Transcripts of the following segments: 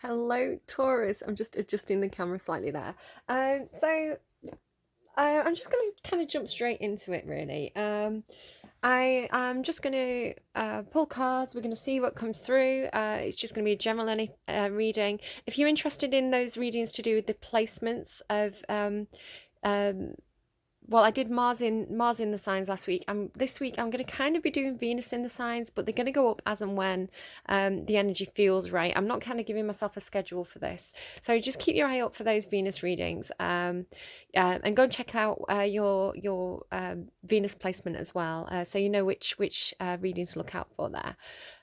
Hello, Taurus. I'm just adjusting the camera slightly there. I'm just going to kind of jump straight into it, really. I am just going to pull cards. We're going to see what comes through. It's just going to be a general reading. If you're interested in those readings to do with the placements of um, well, I did Mars in the signs last week. This week I'm going to kind of be doing Venus in the signs, but they're going to go up as and when the energy feels right. I'm not kind of giving myself a schedule for this, so just keep your eye out for those Venus readings, and go and check out your Venus placement as well, so you know which readings to look out for there.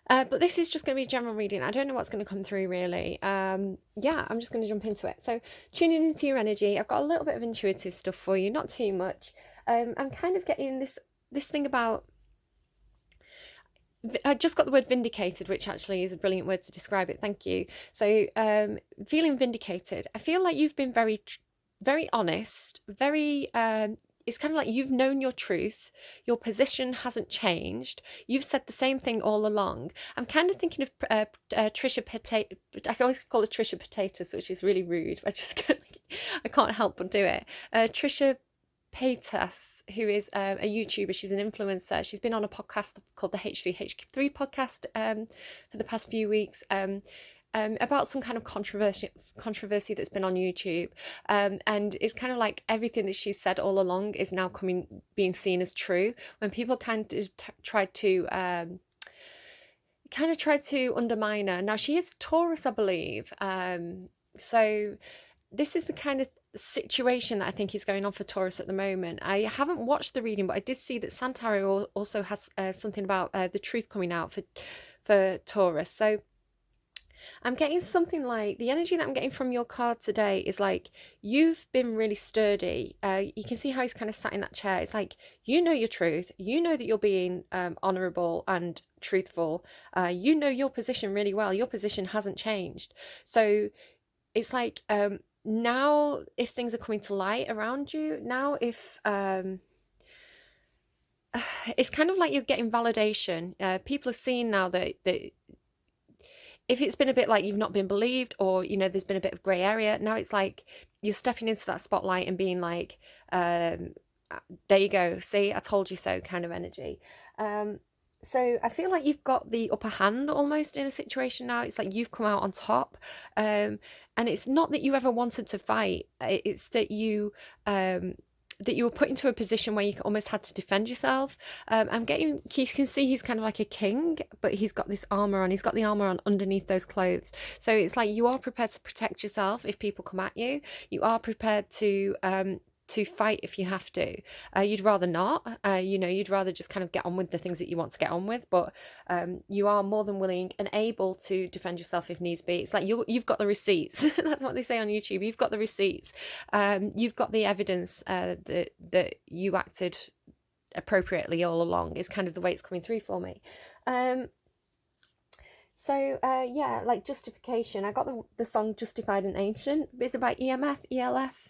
But this is just going to be a general reading. I don't know what's going to come through really. Yeah, I'm just going to jump into it. So tuning into your energy. I've got a little bit of intuitive stuff for you, not too much. I'm kind of getting this thing about. I just got the word vindicated, which actually is a brilliant word to describe it. Thank you. So feeling vindicated. I feel like you've been very honest, very it's kind of like you've known your truth, your position hasn't changed, you've said the same thing all along. I'm kind of thinking of Trisha Potato. I always call her Trisha Potatoes, which is really rude. I can't help but do it. Trisha Paytas, who is a YouTuber. She's an influencer. She's been on a podcast called the H3H3 podcast for the past few weeks. About some kind of controversy that's been on YouTube, and it's kind of like everything that she's said all along is now being seen as true. When people kind of tried to undermine her. Now she is Taurus, I believe. So this is the kind of situation that I think is going on for Taurus at the moment. I haven't watched the reading, but I did see that Santaro also has something about the truth coming out for Taurus. So I'm getting something like the energy that I'm getting from your card today is like you've been really sturdy. You can see how he's kind of sat in that chair. It's like you know your truth. You know that you're being honourable and truthful. You know your position really well. Your position hasn't changed. So it's like now if things are coming to light around you, now if it's kind of like you're getting validation. People are seeing now that if it's been a bit like you've not been believed, or there's been a bit of grey area, now it's like you're stepping into that spotlight and being like, there you go, see, I told you so kind of energy. So I feel like you've got the upper hand almost in a situation now. It's like you've come out on top, and it's not that you ever wanted to fight. It's that you were put into a position where you almost had to defend yourself. I'm getting, you can see he's kind of like a king, but he's got this armor on. He's got the armor on underneath those clothes. So it's like you are prepared to protect yourself if people come at you. You are prepared to fight if you have to. You'd rather not. You'd rather just kind of get on with the things that you want to get on with, but you are more than willing and able to defend yourself if needs be. It's like you've got the receipts. That's what they say on YouTube. You've got the receipts. You've got the evidence that you acted appropriately all along, is kind of the way it's coming through for me. Yeah, like justification. I got the song Justified and Ancient. It's about EMF, ELF,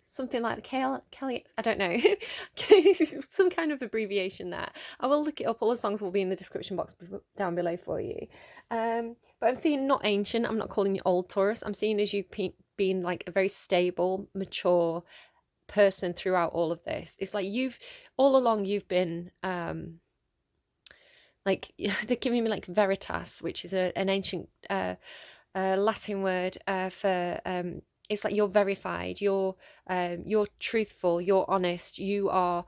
something like the Kelly, I don't know, some kind of abbreviation there. I will look it up. All the songs will be in the description box down below for you. But I'm seeing not ancient. I'm not calling you old, Taurus. I'm seeing as you being like a very stable, mature person throughout all of this. It's like all along you've been like they're giving me like veritas, which is an ancient Latin word for it's like you're verified, you're truthful, you're honest, you are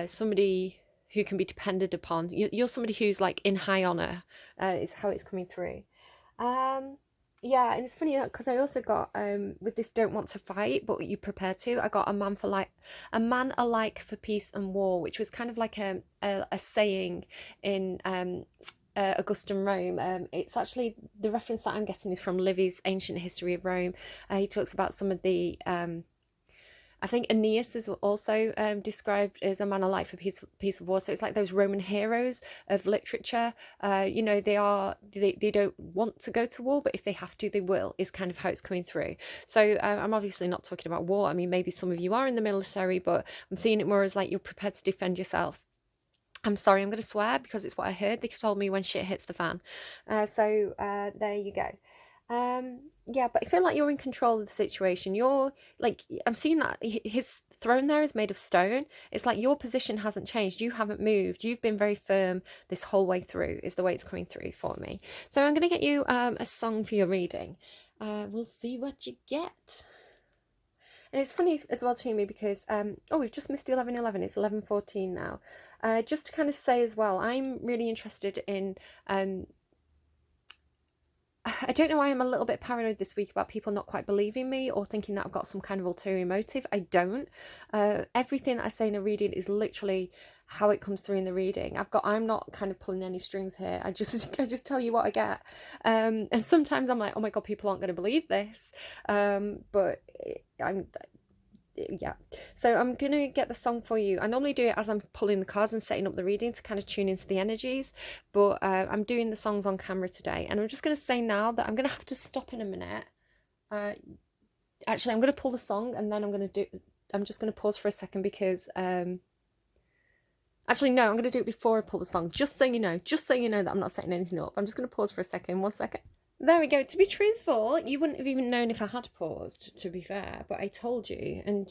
somebody who can be depended upon. You're somebody who's like in high honor, is how it's coming through. Yeah, and it's funny because I also got with this don't want to fight, but you prepare to. I got a man alike for peace and war, which was kind of like a saying in Augustan Rome. It's actually, the reference that I'm getting is from Livy's Ancient History of Rome. He talks about some of the I think Aeneas is also described as a man alike for peace of war. So it's like those Roman heroes of literature. They don't want to go to war, but if they have to, they will, is kind of how it's coming through. So I'm obviously not talking about war. I mean, maybe some of you are in the military, but I'm seeing it more as like you're prepared to defend yourself. I'm sorry, I'm going to swear because it's what I heard. They told me when shit hits the fan. So there you go. Yeah, but I feel like you're in control of the situation. You're like, I'm seeing that his throne there is made of stone. It's like your position hasn't changed. You haven't moved. You've been very firm this whole way through, is the way it's coming through for me. So I'm going to get you a song for your reading. We'll see what you get. And it's funny as well to me because, oh, we've just missed 11:11. It's 11:14 now. Just to kind of say as well, I'm really interested in I don't know why I'm a little bit paranoid this week about people not quite believing me or thinking that I've got some kind of ulterior motive. I don't. Everything that I say in a reading is literally how it comes through in the reading. I'm not kind of pulling any strings here. I just tell you what I get. And sometimes I'm like, oh my God, people aren't going to believe this. But I'm yeah. So I'm going to get the song for you. I normally do it as I'm pulling the cards and setting up the reading to kind of tune into the energies, but I'm doing the songs on camera today. And I'm just going to say now that I'm going to have to stop in a minute. Actually, I'm going to pull the song and then I'm just going to pause for a second because, actually, no, I'm going to do it before I pull the song, just so you know that I'm not setting anything up. I'm just going to pause for a second, 1 second. There we go. To be truthful, you wouldn't have even known if I had paused, to be fair, but I told you, and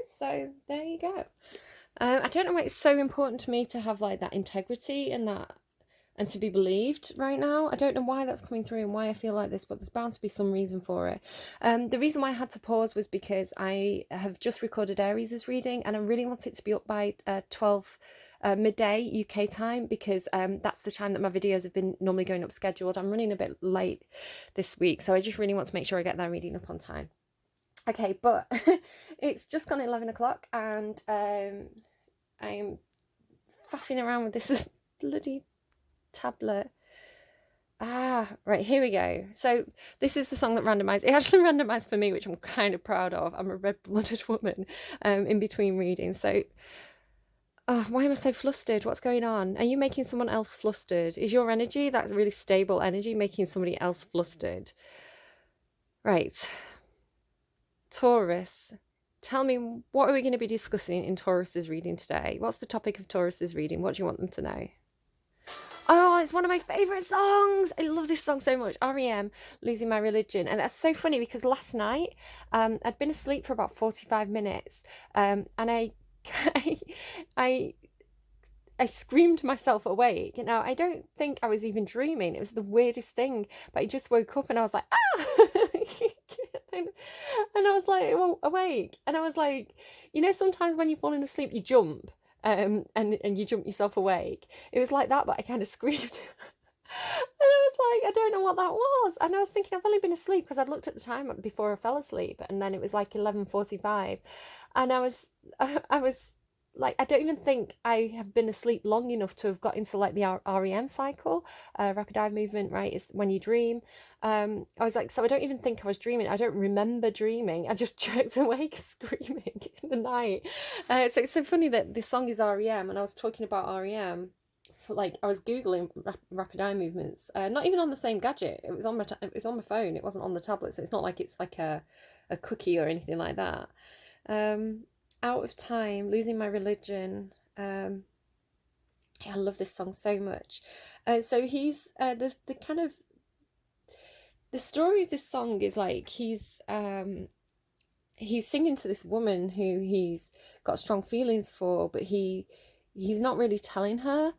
so there you go. I don't know why it's so important to me to have like that integrity and to be believed right now. I don't know why that's coming through and why I feel like this, but there's bound to be some reason for it. The reason why I had to pause was because I have just recorded Aries' reading and I really want it to be up by 12 midday UK time because that's the time that my videos have been normally going up scheduled. I'm running a bit late this week, so I just really want to make sure I get that reading up on time. Okay, but it's just gone 11 o'clock and I'm faffing around with this bloody tablet. Right, here we go. So this is the song that randomized. It actually randomized for me, which I'm kind of proud of. I'm a red-blooded woman in between readings. So why am I so flustered? What's going on? Are you making someone else flustered? Is your energy, that really stable energy, making somebody else flustered? Right. Taurus. Tell me, what are we going to be discussing in Taurus's reading today? What's the topic of Taurus's reading? What do you want them to know? Oh, it's one of my favourite songs. I love this song so much. REM, Losing My Religion. And that's so funny because last night I'd been asleep for about 45 minutes and I screamed myself awake. Now, I don't think I was even dreaming. It was the weirdest thing. But I just woke up and I was like, ah! and I was like, awake. And I was like, sometimes when you've fallen asleep, you jump. And you jump yourself awake. It was like that, but I kind of screamed. And I was like, I don't know what that was. And I was thinking I've only been asleep because I'd looked at the time before I fell asleep, and then it was like 11:45, and I was like, I don't even think I have been asleep long enough to have got into like the REM cycle, rapid eye movement, right? Is when you dream. I was like, so I don't even think I was dreaming. I don't remember dreaming. I just jerked awake screaming in the night. So it's so funny that this song is REM, and I was talking about REM. Like I was googling rapid eye movements, not even on the same gadget. It was on my phone. It wasn't on the tablet, so it's not like it's like a cookie or anything like that. Out of Time, Losing My Religion. I love this song so much. So he's the kind of the story of this song is like he's singing to this woman who he's got strong feelings for, but he's not really telling her.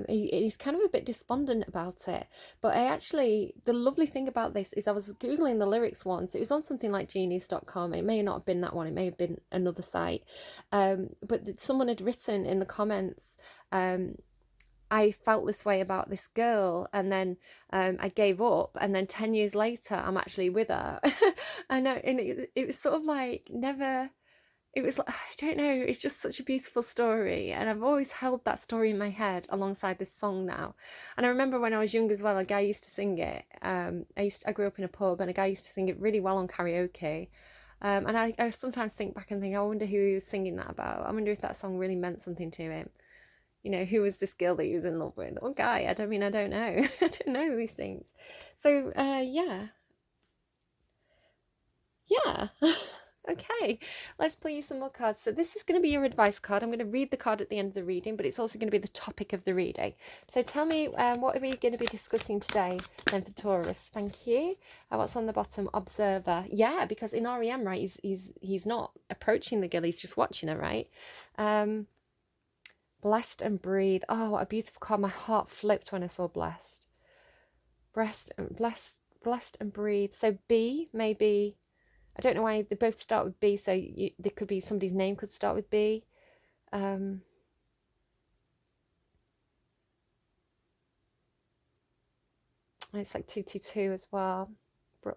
He's kind of a bit despondent about it. But the lovely thing about this is I was Googling the lyrics once. It was on something like genius.com. It may not have been that one. It may have been another site. But someone had written in the comments, I felt this way about this girl, and then I gave up, and then 10 years later I'm actually with her. And it was sort of like never. It was like, I don't know, it's just such a beautiful story, and I've always held that story in my head alongside this song now. And I remember when I was young as well, a guy used to sing it. I grew up in a pub, and a guy used to sing it really well on karaoke. And I sometimes think back and think, I wonder who he was singing that about. I wonder if that song really meant something to him. Who was this girl that he was in love with? Or guy? I don't know. I don't know these things. So, yeah. Okay, let's pull you some more cards. So this is going to be your advice card. I'm going to read the card at the end of the reading, but it's also going to be the topic of the reading. So tell me, what are we going to be discussing today then for Taurus? Thank you. What's on the bottom? Observer. Yeah, because in REM, right, he's not approaching the girl, he's just watching her, right? Blessed and breathe. Oh, what a beautiful card. My heart flipped when I saw blessed. Blessed and breathe. So B, maybe... I don't know why they both start with B, so there could be somebody's name could start with B. It's like 222 as well.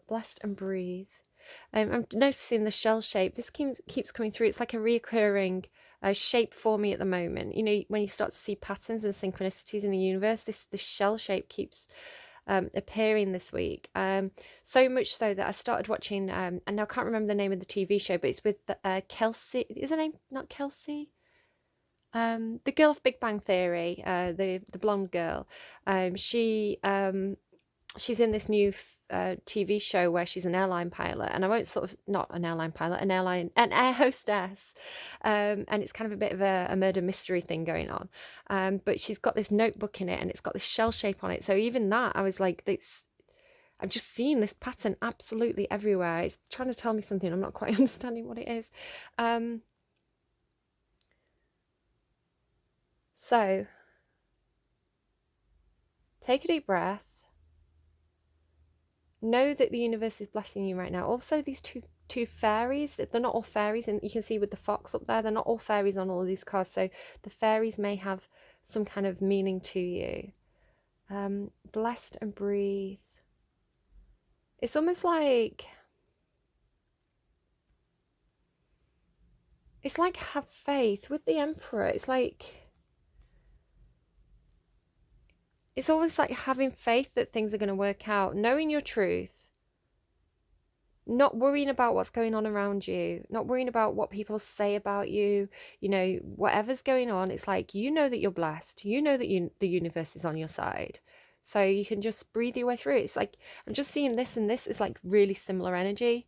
Blessed and breathe. I'm noticing the shell shape. This keeps coming through. It's like a reoccurring shape for me at the moment. You know, when you start to see patterns and synchronicities in the universe, this shell shape keeps appearing this week. So much so that I started watching, and now I can't remember the name of the TV show, but it's with Kelsey. Is her name not Kelsey? The girl of Big Bang Theory, the blonde girl. She's in this new TV show where she's an airline pilot, and I won't sort of not an airline pilot, an air hostess, and it's kind of a bit of a murder mystery thing going on. But she's got this notebook in it, and it's got this shell shape on it. So even that, I was like, I'm just seeing this pattern absolutely everywhere. It's trying to tell me something. I'm not quite understanding what it is. So take a deep breath. Know that the universe is blessing you right now. Also, these two fairies, they're not all fairies, and you can see with the fox up there, they're not all fairies on all of these cards. So the fairies may have some kind of meaning to you. Blessed and breathe. It's almost like have faith with the Emperor. It's always like having faith that things are going to work out, knowing your truth, not worrying about what's going on around you, not worrying about what people say about you, you know, whatever's going on. It's like, you know that you're blessed, you know that the universe is on your side. So you can just breathe your way through it. It's like, I'm just seeing this, and this is like really similar energy.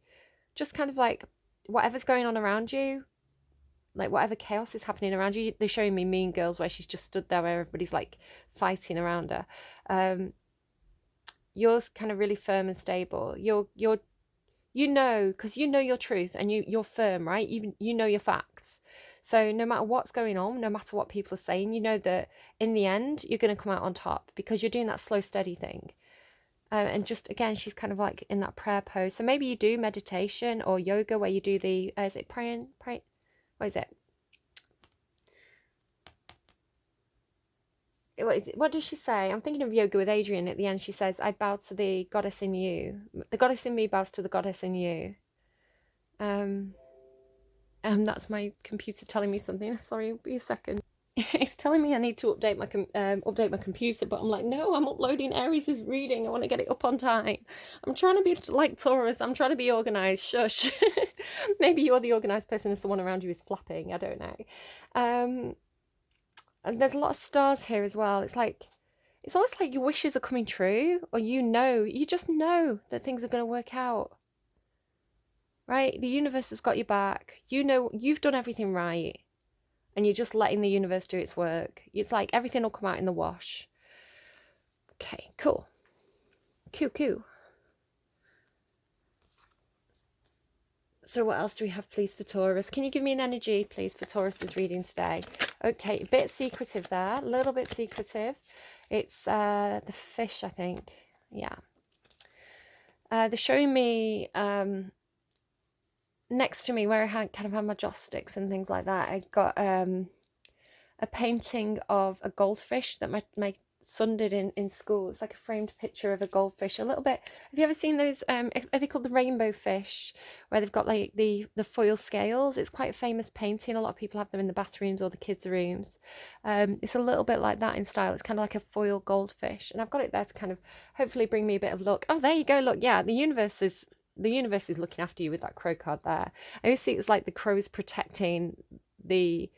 Just kind of like whatever's going on around you, like whatever chaos is happening around you. They're showing me Mean Girls where she's just stood there where everybody's like fighting around her. You're kind of really firm and stable. You know, because you know your truth, and you're firm, right? You know your facts. So no matter what's going on, no matter what people are saying, you know that in the end you're going to come out on top because you're doing that slow, steady thing. And just again, she's kind of like in that prayer pose. So maybe you do meditation or yoga where you do the is it praying? What is it? What does she say? I'm thinking of yoga with Adrian. At the end, she says, "I bow to the goddess in you. The goddess in me bows to the goddess in you." That's my computer telling me something. Sorry, be a second. It's telling me I need to update my computer, but I'm like, no, I'm uploading Aries' reading. I want to get it up on time. I'm trying to be like Taurus. I'm trying to be organised. Shush. Maybe you're the organised person and someone around you is flapping. I don't know. And there's a lot of stars here as well. It's almost like your wishes are coming true, or you just know that things are going to work out. Right? The universe has got your back. You know you've done everything right, and you're just letting the universe do its work. It's like everything will come out in the wash. Okay, cool. Cool. So what else do we have, please, for Taurus? Can you give me an energy, please, for Taurus's reading today? Okay, a bit secretive there, a little bit secretive. It's the fish, I think. Yeah. They're showing me next to me where I kind of had my joss sticks and things like that. I got a painting of a goldfish that my son did in school. It's like a framed picture of a goldfish, a little bit. Have you ever seen those are they called the rainbow fish, where they've got like the foil scales? It's quite a famous painting. A lot of people have them in the bathrooms or the kids' rooms. It's a little bit like that in style. It's kind of like a foil goldfish, and I've got it there to kind of hopefully bring me a bit of luck. Oh, there you go. Look, yeah, the universe is looking after you with that crow card there. I always see it's like the crow is protecting the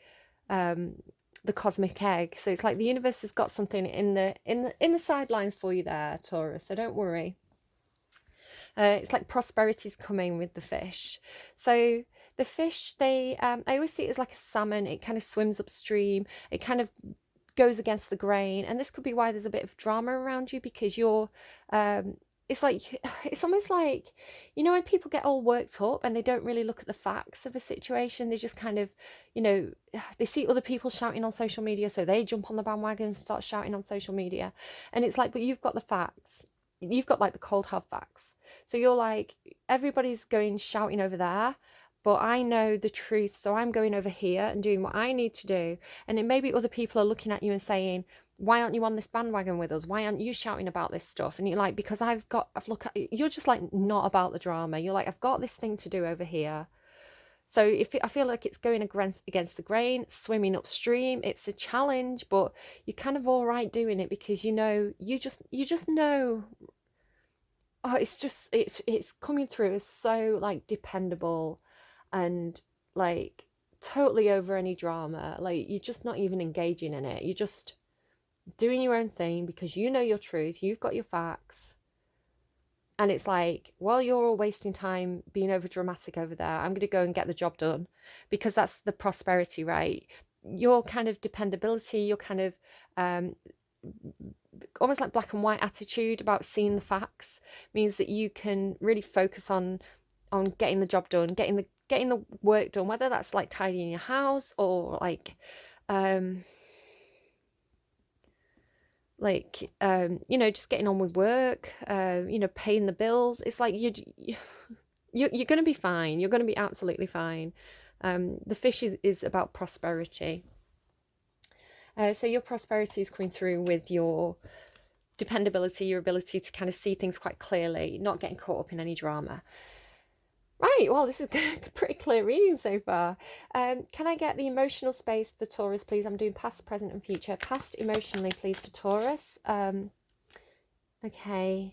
cosmic egg. So it's like the universe has got something in the sidelines for you there, Taurus. So don't worry. It's like prosperity's coming with the fish. So The fish, I always see it as like a salmon. It kind of swims upstream. It kind of goes against the grain, and this could be why there's a bit of drama around you, because you're it's like, it's almost like, you know, when people get all worked up and they don't really look at the facts of a situation, they just kind of, you know, they see other people shouting on social media, so they jump on the bandwagon and start shouting on social media. And it's like, but you've got the facts, you've got like the cold hard facts. So you're like, everybody's going shouting over there, but I know the truth, so I'm going over here and doing what I need to do. And it maybe other people are looking at you and saying, why aren't you on this bandwagon with us? Why aren't you shouting about this stuff? And you're like, because you're just like not about the drama. You're like, I've got this thing to do over here. So I feel like it's going against the grain, swimming upstream. It's a challenge, but you're kind of all right doing it, because you just know. Oh, it's coming through as so like dependable, and like totally over any drama. Like, you're just not even engaging in it. You're just doing your own thing because you know your truth, you've got your facts. And it's like, while you're all wasting time being over dramatic over there, I'm going to go and get the job done, because that's the prosperity, right? Your kind of dependability, your kind of almost like black and white attitude about seeing the facts means that you can really focus on getting the job done, getting the work done, whether that's like tidying your house or you know, just getting on with work, you know, paying the bills. It's like you're going to be fine. You're going to be absolutely fine. The fish is about prosperity. So your prosperity is coming through with your dependability, your ability to kind of see things quite clearly, not getting caught up in any drama. Right, well, this is pretty clear reading so far. Can I get the emotional space for Taurus, please? I'm doing past, present, and future. Past emotionally, please, for Taurus. Okay.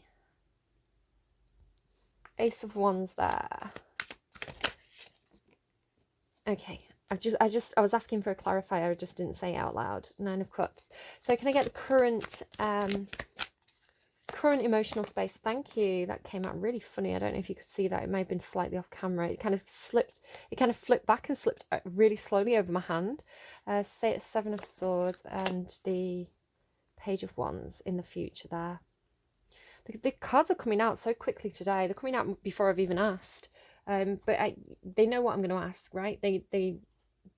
Ace of Wands there. Okay. I was asking for a clarifier. I just didn't say it out loud. 9 of Cups. So can I get the current emotional space? Thank you. That came out really funny. I don't know if you could see that. It may have been slightly off camera. It kind of flipped back and slipped really slowly over my hand. Say it's 7 of Swords and the Page of Wands in the future there. The cards are coming out so quickly today. They're coming out before I've even asked. But they know what I'm going to ask, right?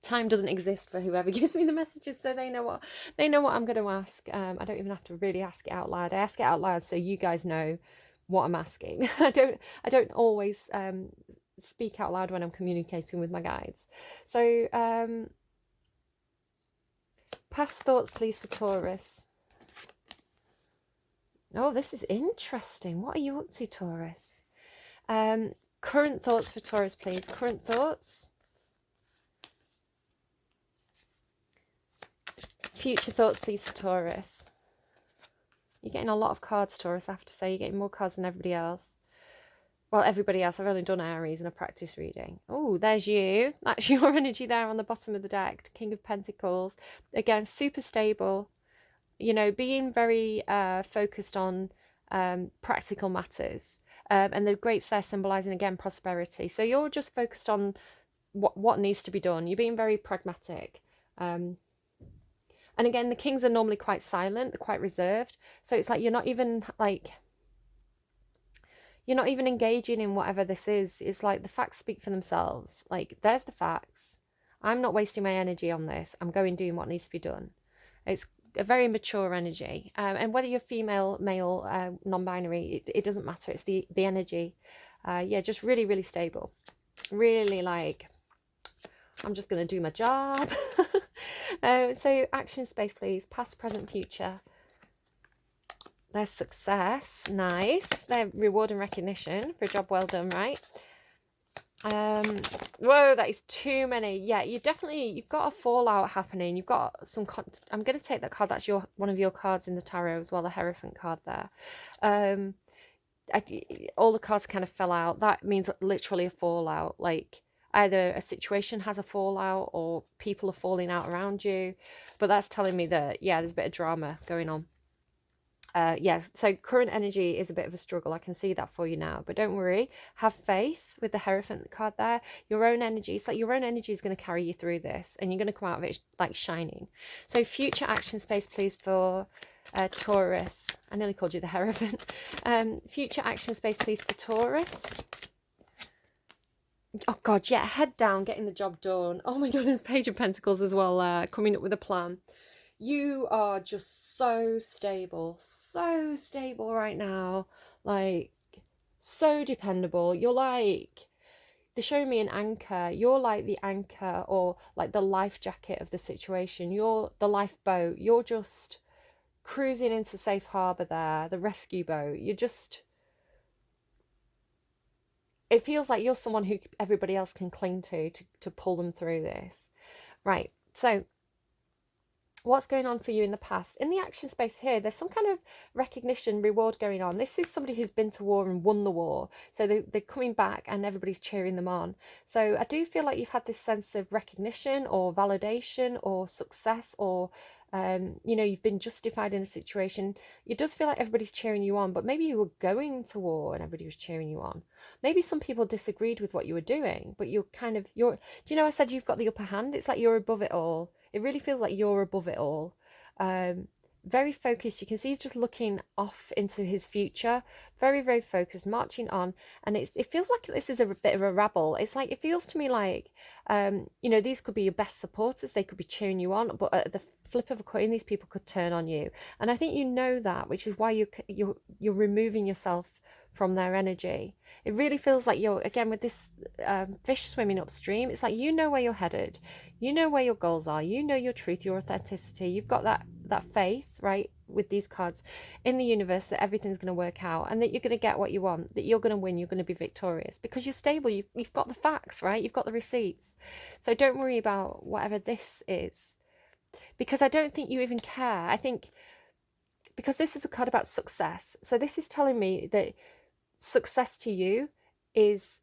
Time doesn't exist for whoever gives me the messages, so they know what I'm going to ask. I don't even have to really ask it out loud. I ask it out loud so you guys know what I'm asking. I don't always speak out loud when I'm communicating with my guides. So past thoughts, please, for Taurus. Oh, this is interesting. What are you up to, Taurus? Current thoughts for Taurus, please. Current thoughts. Future thoughts, please, for Taurus. You're getting a lot of cards, Taurus, I have to say. You're getting more cards than everybody else. Well, everybody else. I've only done Aries in a practice reading. Oh, there's you. That's your energy there on the bottom of the deck. King of Pentacles. Again, super stable. You know, being very focused on practical matters. And the grapes there symbolising, again, prosperity. So you're just focused on what needs to be done. You're being very pragmatic. And again, the kings are normally quite silent. They're quite reserved. So it's like you're not even engaging in whatever this is. It's like the facts speak for themselves. Like, there's the facts. I'm not wasting my energy on this. I'm going doing what needs to be done. It's a very mature energy. And whether you're female, male, non-binary, it doesn't matter. It's the energy. Yeah, just really, really stable. Really like, I'm just going to do my job. So action space, please. Past, present, future. There's success. Nice. There's reward and recognition for a job well done, right? Whoa, that is too many. Yeah, you've got a fallout happening. You've got some I'm going to take that card. That's one of your cards in the tarot as well, the Hierophant card there. All the cards kind of fell out. That means literally a fallout. Like, either a situation has a fallout or people are falling out around you. But that's telling me that, yeah, there's a bit of drama going on. Yeah, so current energy is a bit of a struggle. I can see that for you now, but don't worry. Have faith with the Hierophant card there. Your own energy, it's like your own energy is going to carry you through this, and you're going to come out of it like shining. So future action space, please, for Taurus. I nearly called you the Hierophant. Future action space, please, for Taurus. Oh God, yeah, head down, getting the job done. Oh my goodness, Page of Pentacles as well, coming up with a plan. You are just so stable right now, like so dependable. You're like, they're showing me an anchor. You're like the anchor, or like the life jacket of the situation. You're the lifeboat. You're just cruising into safe harbor there, the rescue boat. You're just, it feels like you're someone who everybody else can cling to pull them through this. Right, so what's going on for you in the past? In the action space here, there's some kind of recognition, reward going on. This is somebody who's been to war and won the war. So they're coming back and everybody's cheering them on. So I do feel like you've had this sense of recognition or validation or success, or you know, you've been justified in a situation. It does feel like everybody's cheering you on, but maybe you were going to war and everybody was cheering you on. Maybe some people disagreed with what you were doing, but you're kind of, do you know, I said you've got the upper hand. It's like you're above it all. It really feels like you're above it all. Very focused. You can see he's just looking off into his future. Very, very focused, marching on. And it feels like this is a bit of a rabble. It's like, it feels to me like, you know, these could be your best supporters. They could be cheering you on. But at the flip of a coin, these people could turn on you. And I think you know that, which is why you're removing yourself from their energy. It really feels like you're, again, with this fish swimming upstream, it's like you know where you're headed, you know where your goals are, you know your truth, your authenticity. You've got that faith, right, with these cards in the universe, that everything's going to work out and that you're going to get what you want, that you're going to win, you're going to be victorious because you're stable. You've got the facts, right? You've got the receipts. So don't worry about whatever this is, because I don't think you even care. I think because this is a card about success, so this is telling me that success to you is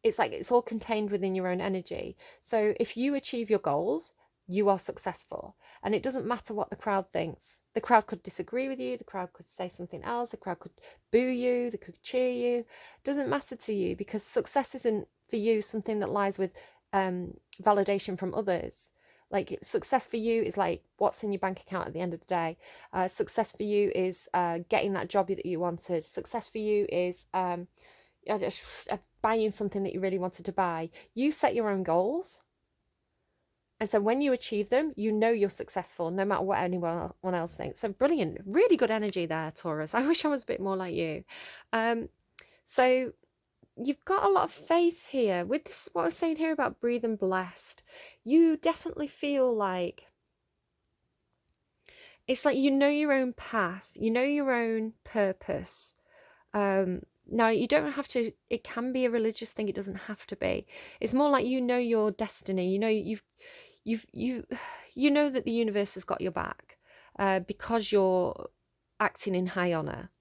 it's like it's all contained within your own energy. So if you achieve your goals, you are successful, and it doesn't matter what the crowd thinks. The crowd could disagree with you, the crowd could say something else, the crowd could boo you, they could cheer you. It doesn't matter to you, because success isn't for you something that lies with validation from others. Like, success for you is like what's in your bank account at the end of the day. Success for you is getting that job that you wanted. Success for you is buying something that you really wanted to buy. You set your own goals. And so when you achieve them, you know you're successful, no matter what anyone else thinks. So brilliant. Really good energy there, Taurus. I wish I was a bit more like you. So you've got a lot of faith here with this, what I was saying here about breathe and blessed. You definitely feel like it's like you know your own path, you know your own purpose. Now you don't have to, it can be a religious thing, it doesn't have to be. It's more like you know your destiny, you know you know that the universe has got your back because you're acting in high honor.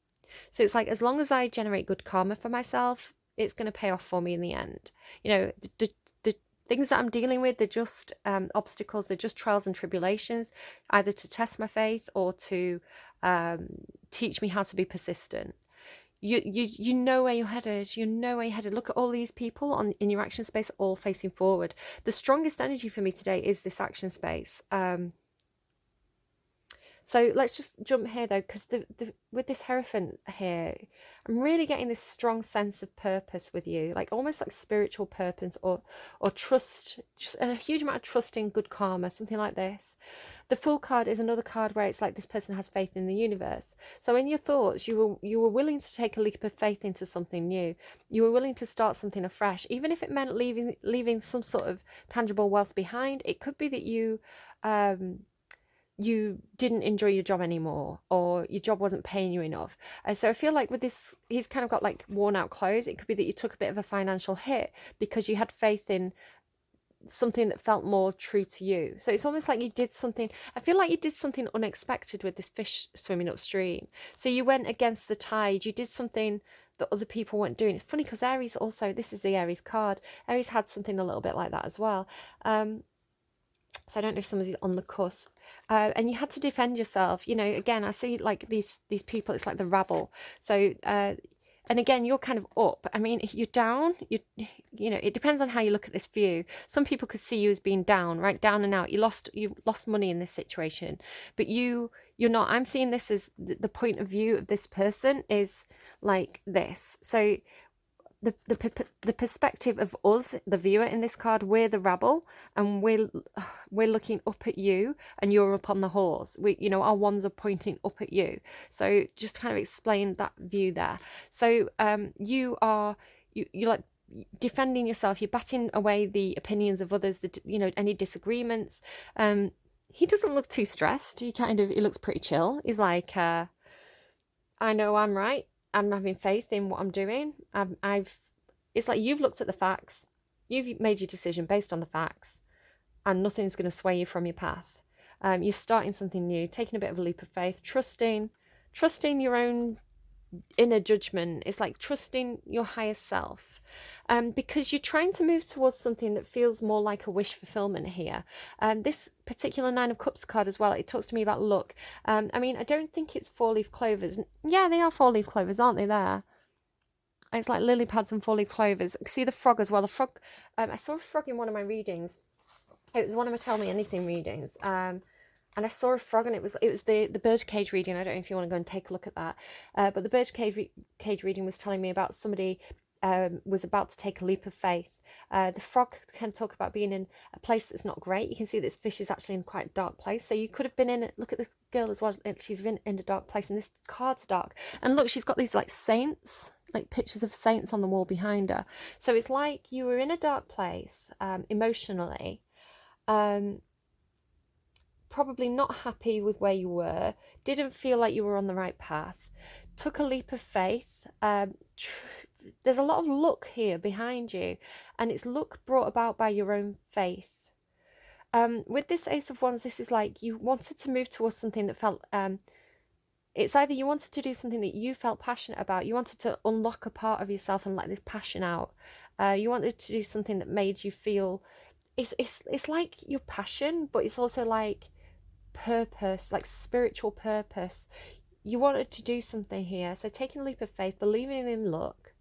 So it's like, as long as I generate good karma for myself, it's going to pay off for me in the end. You know, the things that I'm dealing with, they're just obstacles, they're just trials and tribulations, either to test my faith or to teach me how to be persistent. You know where you're headed. You know where you're headed. Look at all these people in your action space, all facing forward. The strongest energy for me today is this action space. So let's just jump here though, because with this Hierophant here, I'm really getting this strong sense of purpose with you, like almost like spiritual purpose or trust, just a huge amount of trust in good karma, something like this. The Fool card is another card where it's like this person has faith in the universe. So in your thoughts, you were willing to take a leap of faith into something new. You were willing to start something afresh, even if it meant leaving some sort of tangible wealth behind. It could be that you didn't enjoy your job anymore, or your job wasn't paying you enough. So I feel like with this, he's kind of got like worn out clothes. It could be that you took a bit of a financial hit because you had faith in something that felt more true to you. So it's almost like you did something, I feel like you did something unexpected with this fish swimming upstream. So you went against the tide, you did something that other people weren't doing. It's funny because Aries also, this is the Aries card, Aries had something a little bit like that as well. So I don't know if somebody's on the cusp, and you had to defend yourself. You know, again, I see like these people. It's like the rabble. So, and again, you're kind of up. I mean, you're down. You know, it depends on how you look at this view. Some people could see you as being down, right, down and out. You lost money in this situation, but you're not. I'm seeing this as the point of view of this person is like this. So the perspective of us, the viewer in this card, we're the rabble, and we're looking up at you, and you're up on the horse. We, you know, our wands are pointing up at you. So just kind of explain that view there. So you are you like defending yourself. You're batting away the opinions of others. You know, any disagreements. He doesn't look too stressed. He looks pretty chill. He's like, I know I'm right. I'm having faith in what I'm doing. It's like you've looked at the facts, you've made your decision based on the facts, and nothing's going to sway you from your path. You're starting something new, taking a bit of a leap of faith, trusting your own inner judgment. It's like trusting your higher self, because you're trying to move towards something that feels more like a wish fulfillment here. This particular Nine of Cups card as well, it talks to me about luck. I mean, I don't think it's four-leaf clovers. Yeah, they are four-leaf clovers, aren't they? There, it's like lily pads and four-leaf clovers. See the frog as well. The frog, I saw a frog in one of my readings. It was one of my Tell Me Anything readings. And I saw a frog, and it was the birdcage reading. I don't know if you want to go and take a look at that. But the birdcage reading was telling me about somebody was about to take a leap of faith. The frog can talk about being in a place that's not great. You can see this fish is actually in quite a dark place. So you could have been in, look at this girl as well. She's been in a dark place, and this card's dark. And look, she's got these like saints, like pictures of saints on the wall behind her. So it's like you were in a dark place emotionally. Probably not happy with where you were, didn't feel like you were on the right path, took a leap of faith. There's a lot of luck here behind you, and it's luck brought about by your own faith. With this Ace of Wands, this is like you wanted to move towards something that felt, it's either you wanted to do something that you felt passionate about, you wanted to unlock a part of yourself and let this passion out. You wanted to do something that made you feel, it's like your passion, but it's also like purpose, like spiritual purpose. You wanted to do something here, so taking a leap of faith, believing in luck,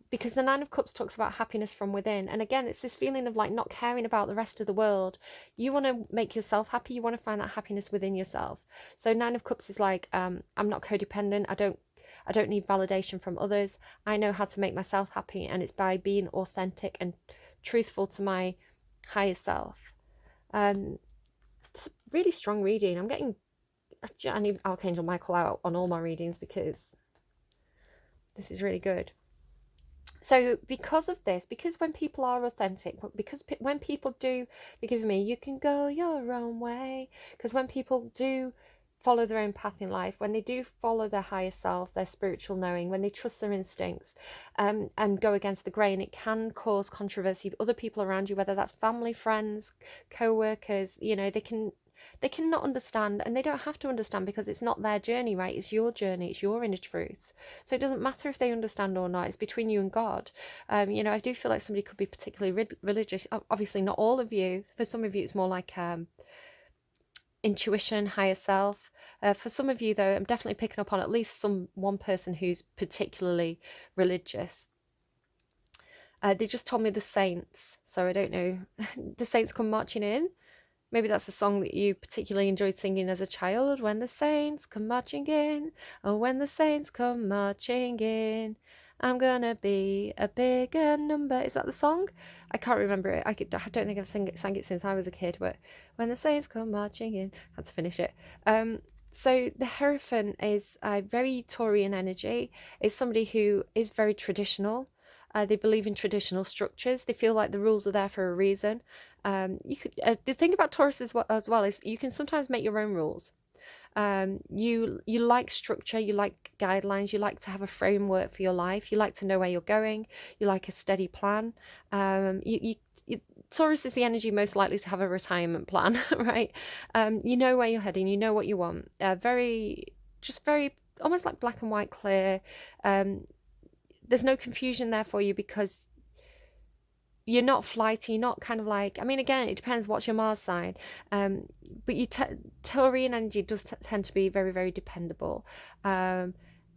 because the Nine of Cups talks about happiness from within, and again it's this feeling of like not caring about the rest of the world. You want to make yourself happy, you want to find that happiness within yourself. So Nine of Cups is like, I'm not codependent, I don't need validation from others. I know how to make myself happy, and it's by being authentic and truthful to my higher self. It's a really strong reading. I need Archangel Michael out on all my readings because this is really good. So because of this, because when people are authentic, because when people do, forgive me, you can go your own way, because when people do follow their own path in life, when they do follow their higher self, their spiritual knowing, when they trust their instincts, and go against the grain, it can cause controversy. Other people around you, whether that's family, friends, co-workers, you know, they can not understand, and they don't have to understand because it's not their journey, right? It's your journey, it's your inner truth. So it doesn't matter if they understand or not. It's between you and God. You know, I do feel like somebody could be particularly religious. Obviously not all of you. For some of you it's more like intuition, higher self. For some of you though, I'm definitely picking up on at least one person who's particularly religious. They just told me the saints, so I don't know. The saints come marching in. Maybe that's a song that you particularly enjoyed singing as a child. When the saints come marching in, oh, when the saints come marching in, I'm gonna be a bigger number. Is that the song? I can't remember it. I don't think I've sang it since I was a kid, but when the saints come marching in, I had to finish it. So the Hierophant is very Taurian energy. It's somebody who is very traditional. They believe in traditional structures. They feel like the rules are there for a reason. The thing about Taurus as well is you can sometimes make your own rules. You like structure, you like guidelines, you like to have a framework for your life, you like to know where you're going, you like a steady plan. Taurus is the energy most likely to have a retirement plan, right? You know where you're heading, you know what you want. Very almost like black and white, clear. There's no confusion there for you because you're not flighty, you're not kind of like, I mean, again, it depends what's your Mars sign, but Taurian energy does tend to be very, very dependable.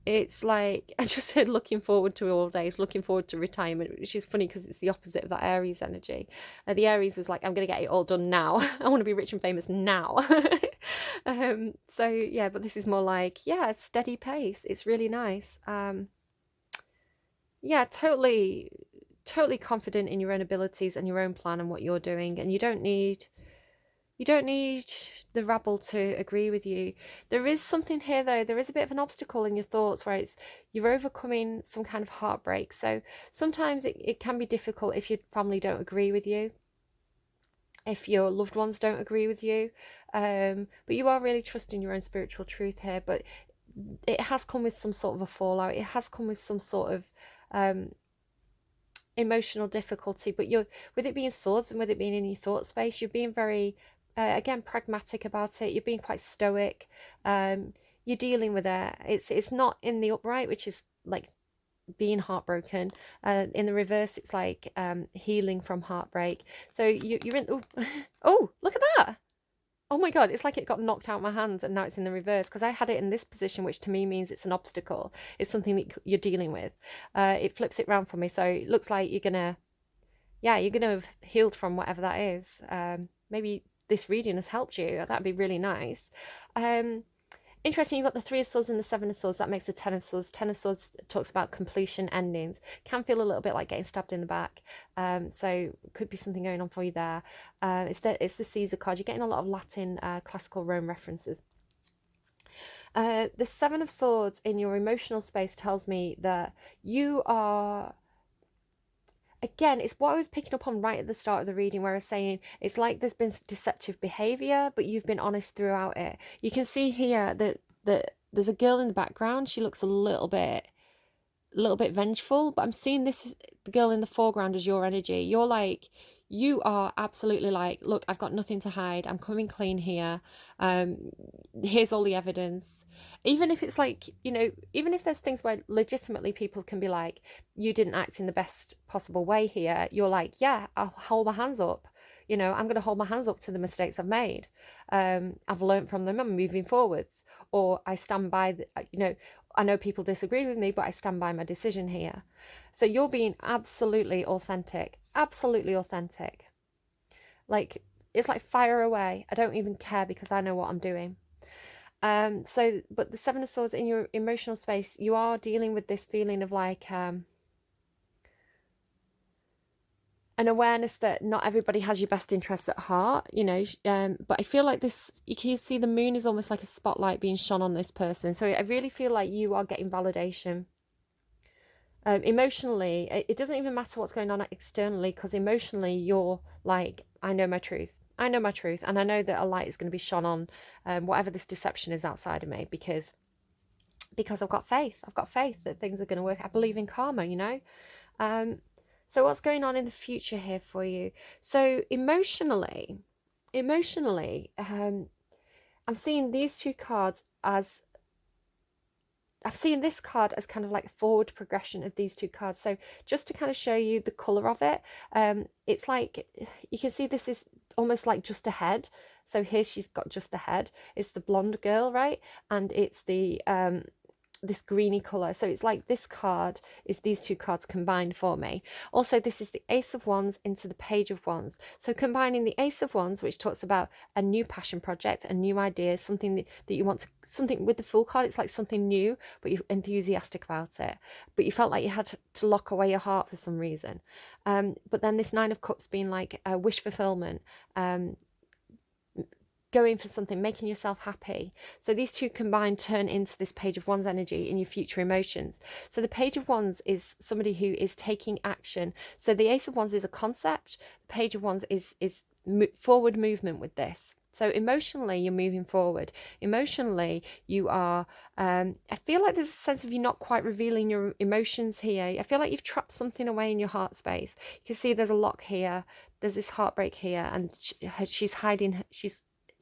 It's like, I just said looking forward to all days, looking forward to retirement, which is funny because it's the opposite of that Aries energy. The Aries was like, I'm going to get it all done now. I want to be rich and famous now. So yeah, but this is more like, yeah, steady pace. It's really nice. Yeah, totally confident in your own abilities and your own plan and what you're doing, and you don't need the rabble to agree with you. There is something here though, there is a bit of an obstacle in your thoughts where it's you're overcoming some kind of heartbreak. So sometimes it can be difficult if your family don't agree with you, if your loved ones don't agree with you, but you are really trusting your own spiritual truth here. But it has come with some sort of a fallout, it has come with some sort of emotional difficulty, but you're, with it being swords and with it being in your thought space, you're being very again pragmatic about it. You're being quite stoic. You're dealing with it. It's not in the upright, which is like being heartbroken. In the reverse, it's like healing from heartbreak. So you're in. Oh, oh, look at that. Oh my God, it's like it got knocked out of my hands and now it's in the reverse, because I had it in this position, which to me means it's an obstacle. It's something that you're dealing with. It flips it around for me. So it looks like you're going to have healed from whatever that is. Maybe this reading has helped you. That'd be really nice. Interesting, you've got the Three of Swords and the Seven of Swords. That makes the Ten of Swords. Ten of Swords talks about completion, endings. Can feel a little bit like getting stabbed in the back. So could be something going on for you there. It's the Caesar card. You're getting a lot of Latin, classical Rome references. The Seven of Swords in your emotional space tells me that you are... Again, it's what I was picking up on right at the start of the reading, where I was saying it's like there's been deceptive behavior, but you've been honest throughout it. You can see here that there's a girl in the background. She looks a little bit vengeful, but I'm seeing this, the girl in the foreground, as your energy. You're like, you are absolutely like, look, I've got nothing to hide. I'm coming clean here. Here's all the evidence. Even if it's like, even if there's things where legitimately people can be like, you didn't act in the best possible way here. You're like, yeah, I'll hold my hands up. I'm going to hold my hands up to the mistakes I've made. I've learned from them. I'm moving forwards. Or I stand by, I know people disagree with me, but I stand by my decision here. So you're being absolutely authentic. Absolutely authentic. Like, it's like fire away. I don't even care because I know what I'm doing. But the Seven of Swords in your emotional space, you are dealing with this feeling of like... an awareness that not everybody has your best interests at heart, but I feel like this, you can see the moon is almost like a spotlight being shone on this person. So I really feel like you are getting validation. Emotionally, it doesn't even matter what's going on externally, because emotionally you're like, I know my truth. I know my truth, and I know that a light is going to be shone on whatever this deception is outside of me, because I've got faith. I've got faith that things are going to work. I believe in karma, So what's going on in the future here for you? So emotionally, I'm seeing these two cards as... I've seen this card as kind of like forward progression of these two cards. So just to kind of show you the colour of it, it's like, you can see this is almost like just a head. So here she's got just the head. It's the blonde girl, right? And it's the... this greeny colour. So it's like this card is these two cards combined for me. Also, this is the Ace of Wands into the Page of Wands. So combining the Ace of Wands, which talks about a new passion project, a new idea, something that you want to... Something with the Fool card, it's like something new, but you're enthusiastic about it. But you felt like you had to lock away your heart for some reason. But then this Nine of Cups being like a wish fulfillment, going for something, making yourself happy. So these two combined turn into this Page of Wands energy in your future emotions. So the Page of Wands is somebody who is taking action. So the Ace of Wands is a concept. The Page of Wands is forward movement with this. So emotionally, you're moving forward. Emotionally, you are... I feel like there's a sense of you not quite revealing your emotions here. I feel like you've trapped something away in your heart space. You can see there's a lock here. There's this heartbreak here, and she's hiding...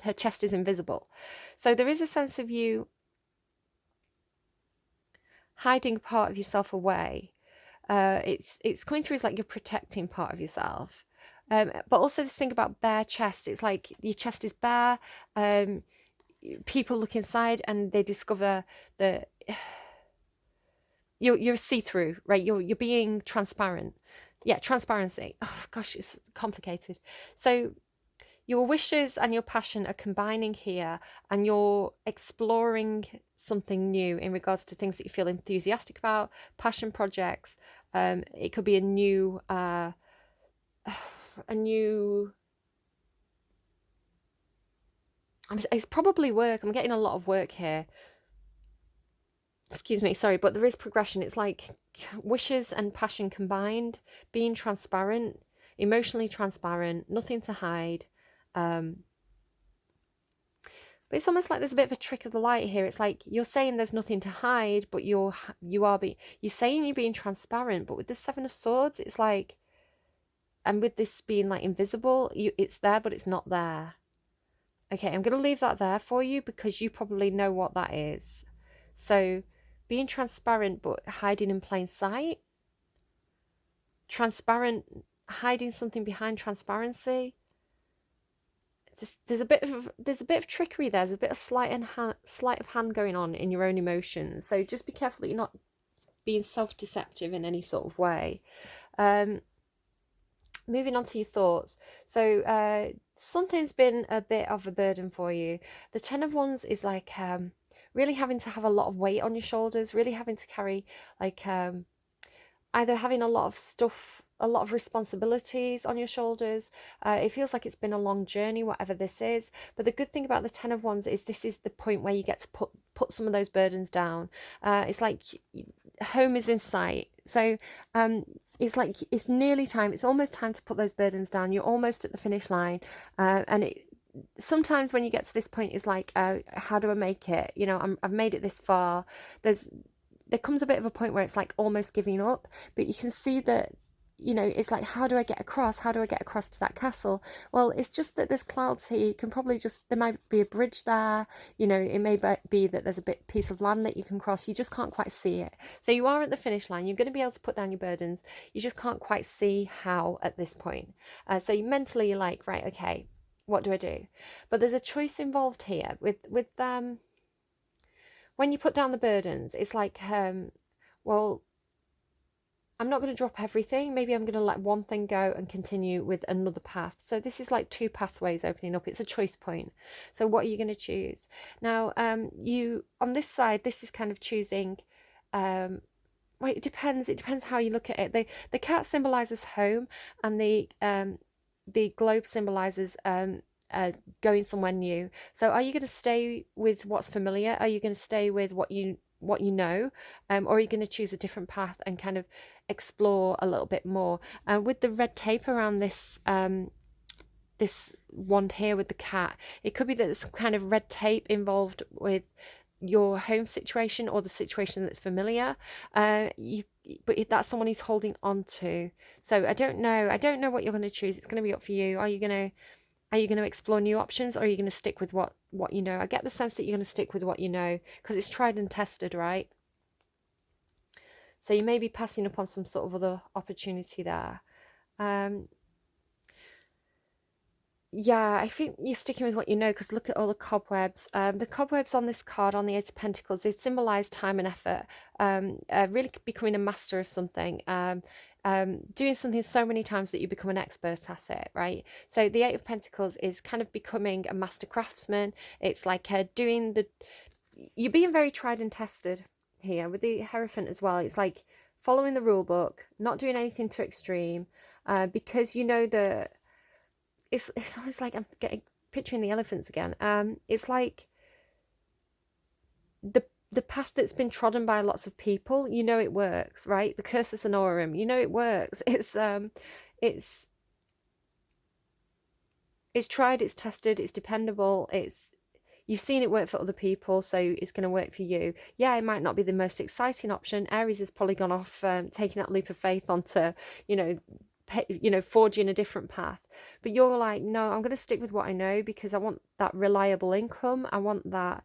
her chest is invisible. So there is a sense of you hiding part of yourself away. It's coming through as like you're protecting part of yourself. But also this thing about bare chest, it's like your chest is bare. People look inside and they discover that you're see-through, right? You're being transparent. Yeah, transparency. Oh gosh, it's complicated. So your wishes and your passion are combining here, and you're exploring something new in regards to things that you feel enthusiastic about, passion projects. It could be a new it's probably work. I'm getting a lot of work here. Excuse me, sorry, but there is progression. It's like wishes and passion combined, being transparent, emotionally transparent, nothing to hide. Um, but it's almost like there's a bit of a trick of the light here. It's like you're saying there's nothing to hide, but you're saying you're being transparent. But with the Seven of Swords, it's like, and with this being like invisible, it's there, but it's not there. Okay, I'm going to leave that there for you because you probably know what that is. So being transparent but hiding in plain sight. Transparent, hiding something behind transparency. There's a bit of trickery there. There's a bit of sleight of hand going on in your own emotions. So just be careful that you're not being self-deceptive in any sort of way. Moving on to your thoughts. So something's been a bit of a burden for you. The Ten of Wands is like really having to have a lot of weight on your shoulders, really having to carry like either having a lot of stuff, a lot of responsibilities on your shoulders. It feels like it's been a long journey, whatever this is. But the good thing about the Ten of Wands is this is the point where you get to put some of those burdens down. It's like home is in sight. So it's like it's nearly time. It's almost time to put those burdens down. You're almost at the finish line. And sometimes when you get to this point, it's like, how do I make it? You know, I've made it this far. There comes a bit of a point where it's like almost giving up, but you can see that, you know, it's like, how do I get across? How do I get across to that castle? Well, it's just that there's clouds here. You can probably there might be a bridge there. You know, it may be that there's a piece of land that you can cross. You just can't quite see it. So you are at the finish line. You're going to be able to put down your burdens. You just can't quite see how at this point. So mentally, you're like, right, okay, what do I do? But there's a choice involved here with when you put down the burdens, it's like, well, I'm not going to drop everything. Maybe I'm going to let one thing go and continue with another path. So this is like two pathways opening up. It's a choice point. So what are you going to choose? Now, you on this side, this is kind of choosing. Well, it depends. It depends how you look at it. The cat symbolizes home, and the globe symbolizes going somewhere new. So are you going to stay with what's familiar? Are you going to stay with what you know, or are you going to choose a different path and kind of explore a little bit more? With the red tape around this this wand here with the cat, it could be that there's some kind of red tape involved with your home situation or the situation that's familiar. But that's someone who's holding on to. So I don't know what you're going to choose. It's going to be up for you. Are you going to explore new options, or are you going to stick with what you know? I get the sense that you're going to stick with what you know because it's tried and tested, right? So you may be passing up on some sort of other opportunity there. Yeah, I think you're sticking with what you know because look at all the cobwebs. The cobwebs on this card, on the Eight of Pentacles, they symbolize time and effort, really becoming a master of something, doing something so many times that you become an expert at it, right? So the Eight of Pentacles is kind of becoming a master craftsman. It's like you're being very tried and tested here with the Hierophant as well. It's like following the rule book, not doing anything too extreme, because you know that it's almost like I'm picturing the elephants again. It's like the path that's been trodden by lots of people. You know it works, right? The Cursus Honorum. You know it works. It's tried, it's tested, it's dependable. You've seen it work for other people, so it's going to work for you. Yeah, it might not be the most exciting option. Aries has probably gone off taking that leap of faith onto, forging a different path. But you're like, no, I'm going to stick with what I know because I want that reliable income. I want that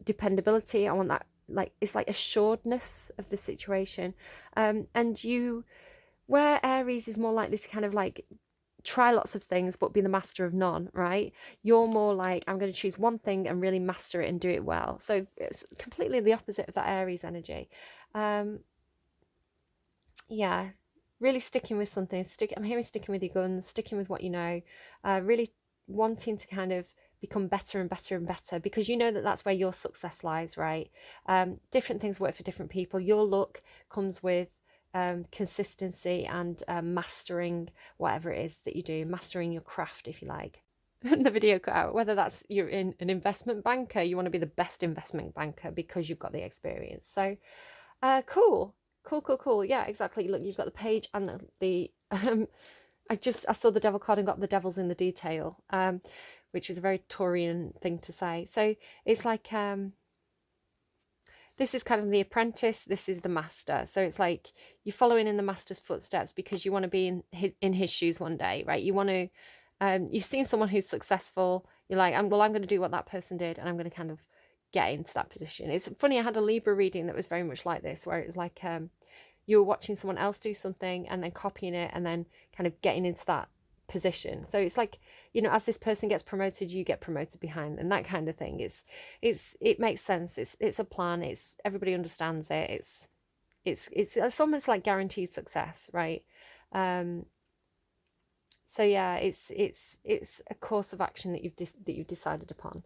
dependability. I want that like, it's like assuredness of the situation. And you, where Aries is more likely to kind of like try lots of things but be the master of none, right? You're more like, I'm going to choose one thing and really master it and do it well. So it's completely the opposite of that Aries energy. Yeah, really sticking with something. I'm hearing sticking with your guns, sticking with what you know, really wanting to kind of become better and better and better, because you know that that's where your success lies, right? Different things work for different people. Your luck comes with consistency and mastering whatever it is that you do, mastering your craft, if you like. The video cut out. Whether that's you're in an investment banker, you want to be the best investment banker because you've got the experience. So cool. Cool. Yeah, exactly. Look, you've got the page and the I saw the devil card and got the devil's in the detail, which is a very Taurian thing to say. So it's like this is kind of the apprentice, this is the master. So it's like you're following in the master's footsteps because you want to be in his shoes one day, right? You want to you've seen someone who's successful, you're like, I'm going to do what that person did, and I'm going to kind of get into that position. It's funny, I had a Libra reading that was very much like this, where it was like you were watching someone else do something and then copying it and then kind of getting into that position. So it's like, you know, as this person gets promoted, you get promoted behind them, that kind of thing. It makes sense. It's a plan. It's everybody understands it. It's almost like guaranteed success, right? So yeah, it's a course of action that you've decided upon.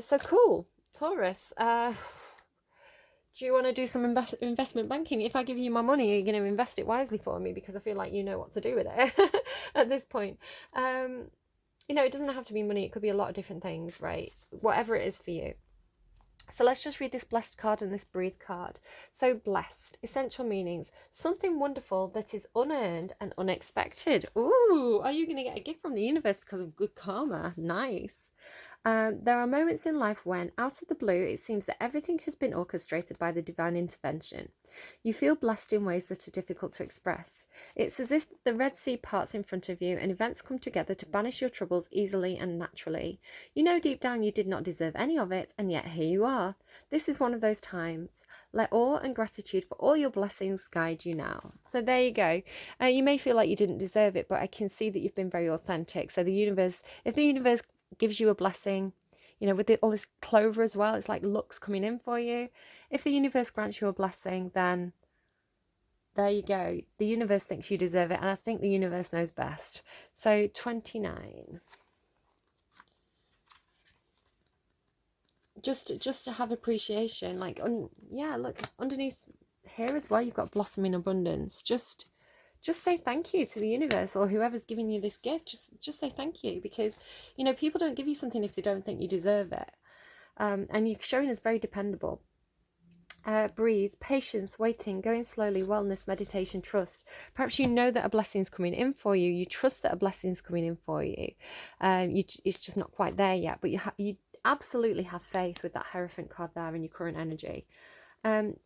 So cool. Taurus, do you want to do some investment banking? If I give you my money, are you going to invest it wisely for me? Because I feel like you know what to do with it at this point. You know, it doesn't have to be money. It could be a lot of different things, right? Whatever it is for you. So let's just read this blessed card and this breathe card. So blessed, essential meanings, something wonderful that is unearned and unexpected. Ooh, are you going to get a gift from the universe because of good karma? Nice. There are moments in life when, out of the blue, it seems that everything has been orchestrated by the divine intervention. You feel blessed in ways that are difficult to express. It's as if the Red Sea parts in front of you and events come together to banish your troubles easily and naturally. You know deep down you did not deserve any of it, and yet here you are. This is one of those times. Let awe and gratitude for all your blessings guide you now. So there you go. You may feel like you didn't deserve it, but I can see that you've been very authentic. So the universe, if the universe gives you a blessing, you know, with all this clover as well, it's like luck's coming in for you. If the universe grants you a blessing, then there you go. The universe thinks you deserve it, and I think the universe knows best. So 29. Just to have appreciation, like, yeah, look, underneath here as well, you've got blossoming abundance. Just say thank you to the universe or whoever's giving you this gift. Just say thank you, because, you know, people don't give you something if they don't think you deserve it. And you're showing us very dependable. Breathe, patience, waiting, going slowly, wellness, meditation, trust. Perhaps you know that a blessing's coming in for you. You trust that a blessing's coming in for you. It's just not quite there yet, but you absolutely have faith with that Hierophant card there in your current energy.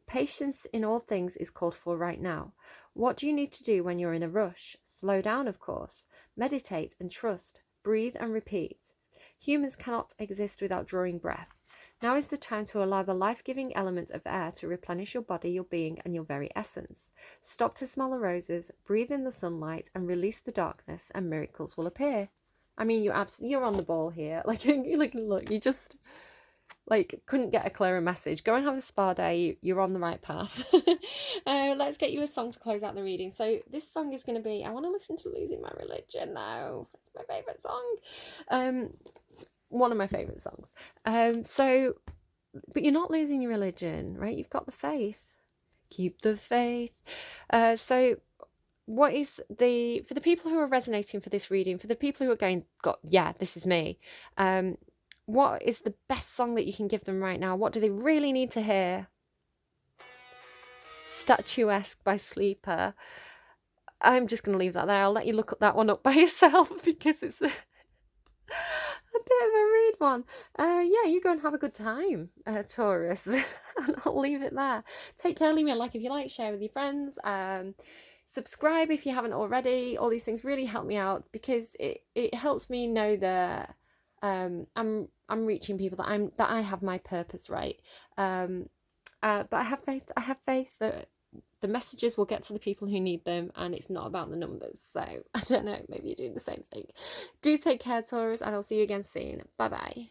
Patience in all things is called for right now. What do you need to do when you're in a rush? Slow down, of course. Meditate and trust. Breathe and repeat. Humans cannot exist without drawing breath. Now is the time to allow the life-giving element of air to replenish your body, your being, and your very essence. Stop to smell the roses, breathe in the sunlight, and release the darkness, and miracles will appear. I mean, you're on the ball here. Look, you just couldn't get a clearer message. Go and have a spa day. You're on the right path. Let's get you a song to close out the reading. So this song is going to be, I want to listen to Losing My Religion now. It's my favourite song. One of my favourite songs. But you're not losing your religion, right? You've got the faith. Keep the faith. So what is for the people who are resonating for this reading, for the people who are going, God, yeah, this is me. What is the best song that you can give them right now? What do they really need to hear? Statuesque by Sleeper. I'm just going to leave that there. I'll let you look that one up by yourself because it's a bit of a rude one. Yeah, you go and have a good time, Taurus. And I'll leave it there. Take care, leave me a like if you like, share with your friends. Subscribe if you haven't already. All these things really help me out because it helps me know that I'm reaching people, that I have my purpose right. But I have faith. I have faith that the messages will get to the people who need them, and it's not about the numbers. So I don't know. Maybe you're doing the same thing. Do take care, Taurus, and I'll see you again soon. Bye bye.